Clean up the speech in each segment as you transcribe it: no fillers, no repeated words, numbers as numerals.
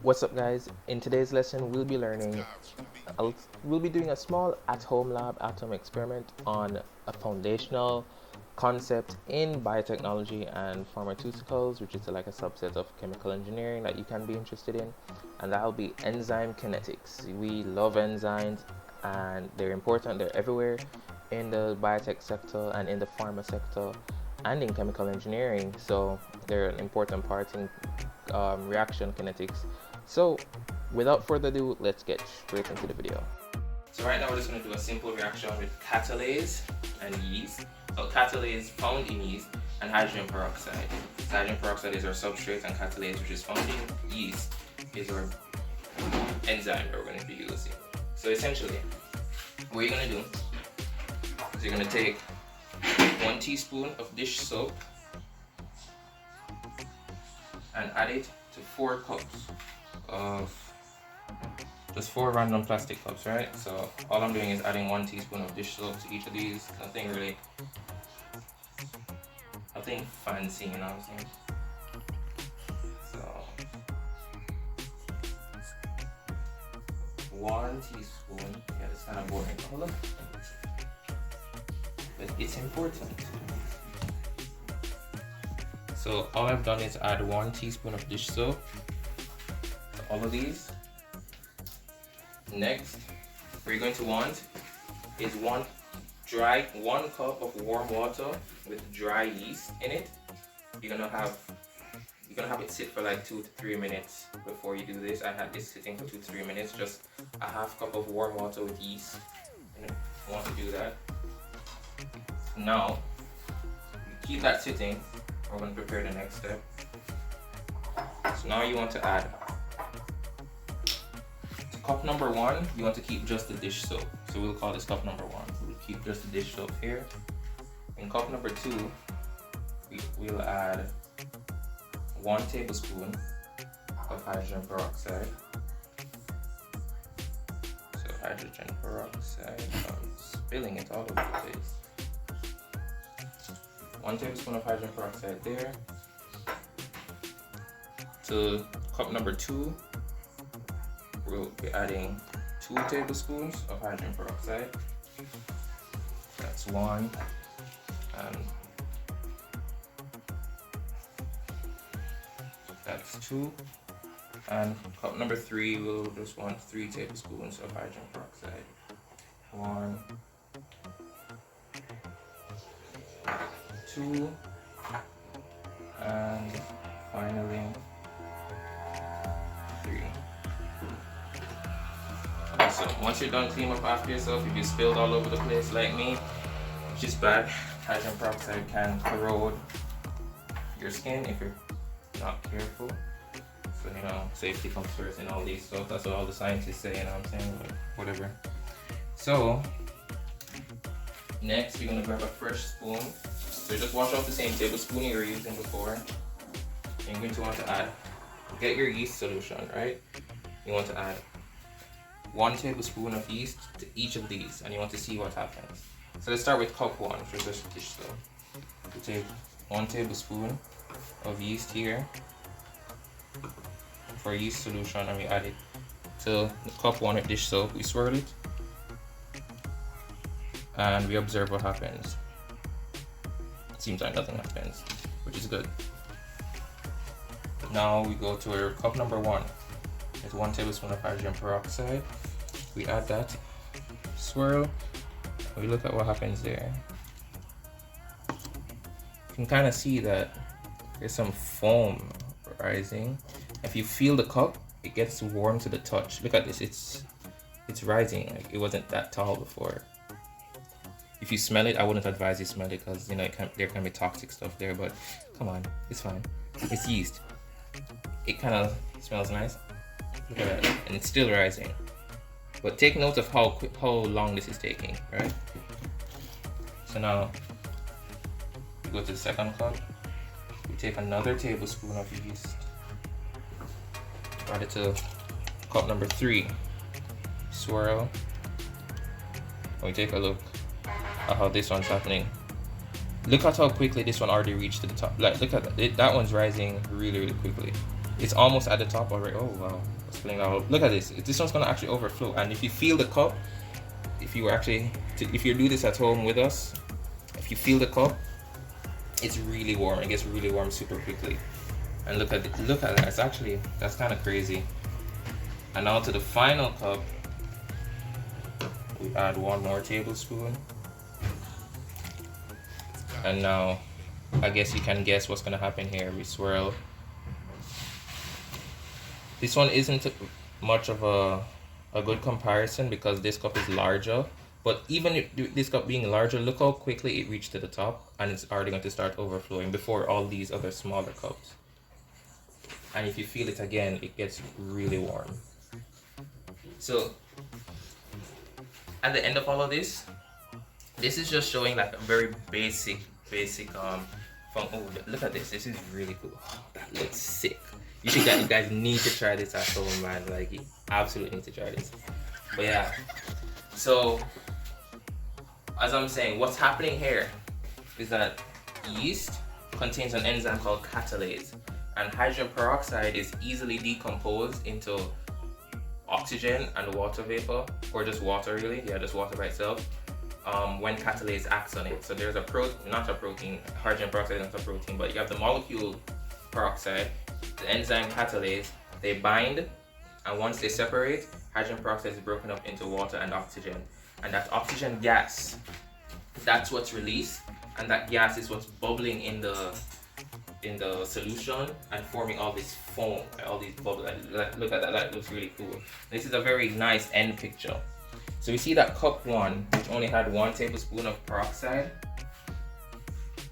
What's up, guys? In today's lesson, we'll be learning, we'll be doing a small at-home lab atom experiment on a foundational concept in biotechnology and pharmaceuticals, which is like a subset of chemical engineering that you can be interested in, and that'll be enzyme kinetics. We love enzymes and they're important, they're everywhere in the biotech sector and in the pharma sector and in chemical engineering, so they're an important part in reaction kinetics. So without further ado, let's get straight into the video. So right now we're just going to do a simple reaction with catalase and yeast. So catalase found in yeast and hydrogen peroxide. So hydrogen peroxide is our substrate and catalase, which is found in yeast, is our enzyme that we're going to be using. So essentially, what you're going to do is you're going to take 1 teaspoon of dish soap and add it to 4 cups of just 4 random plastic cups, right? So all I'm doing is adding 1 teaspoon of dish soap to each of these. Nothing fancy, you know what I'm saying? So 1 teaspoon. Yeah, it's kind of boring. Oh, look. But it's important. So all I've done is add 1 teaspoon of dish soap to all of these. Next, what you're going to want is 1 cup of warm water with dry yeast in it. You're gonna have it sit for like 2 to 3 minutes before you do this. I had this sitting for 2 to 3 minutes, just a half cup of warm water with yeast. And you want to do that. Now, you keep that sitting. We're going to prepare the next step. So now you want to add to cup number 1, you want to keep just the dish soap. So we'll call this cup number 1. We'll keep just the dish soap here. In cup number 2, we'll add 1 tablespoon of hydrogen peroxide. So hydrogen peroxide, I'm spilling it all over the place. 1 tablespoon of hydrogen peroxide there. To cup number 2, we'll be adding 2 tablespoons of hydrogen peroxide. That's 1, and that's 2. And cup number 3, we'll just want 3 tablespoons of hydrogen peroxide. 1, 2, and finally 3. So once you're done cleaning up after yourself, if you spilled all over the place like me, which is bad, hydrogen peroxide can corrode your skin if you're not careful. So, you know, safety comes first and all these stuff. That's what all the scientists say, you know what I'm saying? But whatever. So, next we're gonna grab a fresh spoon. So just wash off the same tablespoon you were using before. And you're going to want to get your yeast solution, right? You want to add 1 tablespoon of yeast to each of these, and you want to see what happens. So let's start with cup 1, which is just dish soap. We take 1 tablespoon of yeast here for yeast solution, and we add it to the cup 1 with dish soap. We swirl it, and we observe what happens. It seems like nothing happens, which is good. Now we go to our cup number 1. It's 1 tablespoon of hydrogen peroxide. We add that, swirl, and we look at what happens there. You can kind of see that there's some foam rising. If you feel the cup, it gets warm to the touch. Look at this, it's rising. Like, it wasn't that tall before. If you smell it, I wouldn't advise you smell it because, you know, there can be toxic stuff there, but come on, it's fine. It's yeast. It kind of smells nice. Look at that, and it's still rising. But take note of how long this is taking, right? So now, we go to the second cup. We take another tablespoon of yeast. Add it to cup number 3. Swirl. And we take a look at how this one's happening. Look at how quickly this one already reached to the top. Like, look at that. That one's rising really, really quickly. It's almost at the top already. Oh wow, it's playing out. Look at this. This one's gonna actually overflow. And if you feel the cup, if you do this at home with us, if you feel the cup, it's really warm. It gets really warm super quickly. And look at that. It's actually, that's kind of crazy. And now to the final cup, we add 1 more tablespoon. And now, I guess you can guess what's gonna happen here. We swirl. This one isn't much of a good comparison because this cup is larger. But even if this cup being larger, look how quickly it reached to the top, and it's already going to start overflowing before all these other smaller cups. And if you feel it again, it gets really warm. So at the end of all of this is just showing like a very basic oh, look at this. This is really cool. Oh, that looks sick. You guys need to try this at home, man. Like, you absolutely need to try this. But yeah, so as I'm saying, what's happening here is that yeast contains an enzyme called catalase, and hydrogen peroxide is easily decomposed into oxygen and water vapor, or just water really, yeah, just water by itself, when catalase acts on it. So there's hydrogen peroxide is not a protein, but you have the molecule peroxide, the enzyme catalase, they bind, and once they separate, hydrogen peroxide is broken up into water and oxygen. And that oxygen gas, that's what's released, and that gas is what's bubbling in the solution and forming all this foam, all these bubbles. Look at that, that looks really cool. This is a very nice end picture. So we see that cup 1, which only had 1 tablespoon of peroxide.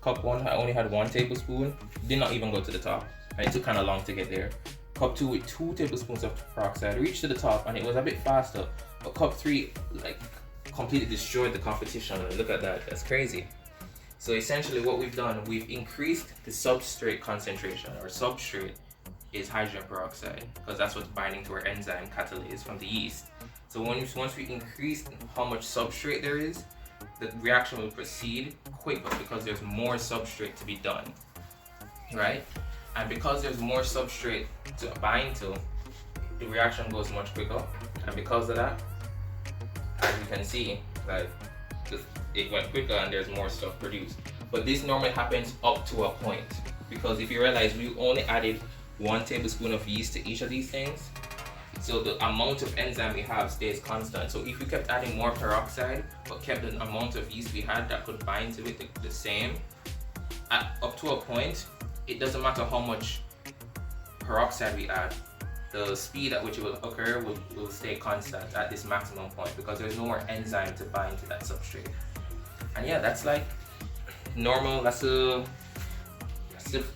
Cup 1 only had 1 tablespoon, did not even go to the top, and it took kind of long to get there. Cup 2 with 2 tablespoons of peroxide reached to the top, and it was a bit faster. But cup 3 like completely destroyed the competition. Look at that, that's crazy. So essentially what we've done, we've increased the substrate concentration. Our substrate is hydrogen peroxide because that's what's binding to our enzyme catalase from the yeast. So once we increase how much substrate there is, the reaction will proceed quicker because there's more substrate to be done, right? And because there's more substrate to bind to, the reaction goes much quicker. And because of that, as you can see, like, it went quicker and there's more stuff produced. But this normally happens up to a point, because if you realize we only added 1 tablespoon of yeast to each of these things, so the amount of enzyme we have stays constant. So if we kept adding more peroxide but kept the amount of yeast we had that could bind to it the same, up to a point, it doesn't matter how much peroxide we add, the speed at which it will occur will stay constant at this maximum point because there's no more enzyme to bind to that substrate. And yeah, that's like normal. That's the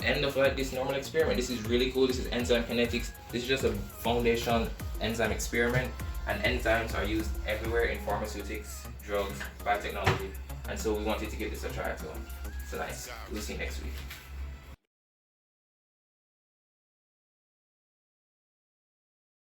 end of like this normal experiment. This is really cool. This is enzyme kinetics. This is just a foundation enzyme experiment, and enzymes are used everywhere in pharmaceutics, drugs, biotechnology, and so we wanted to give this a try. So nice. We'll see you next week.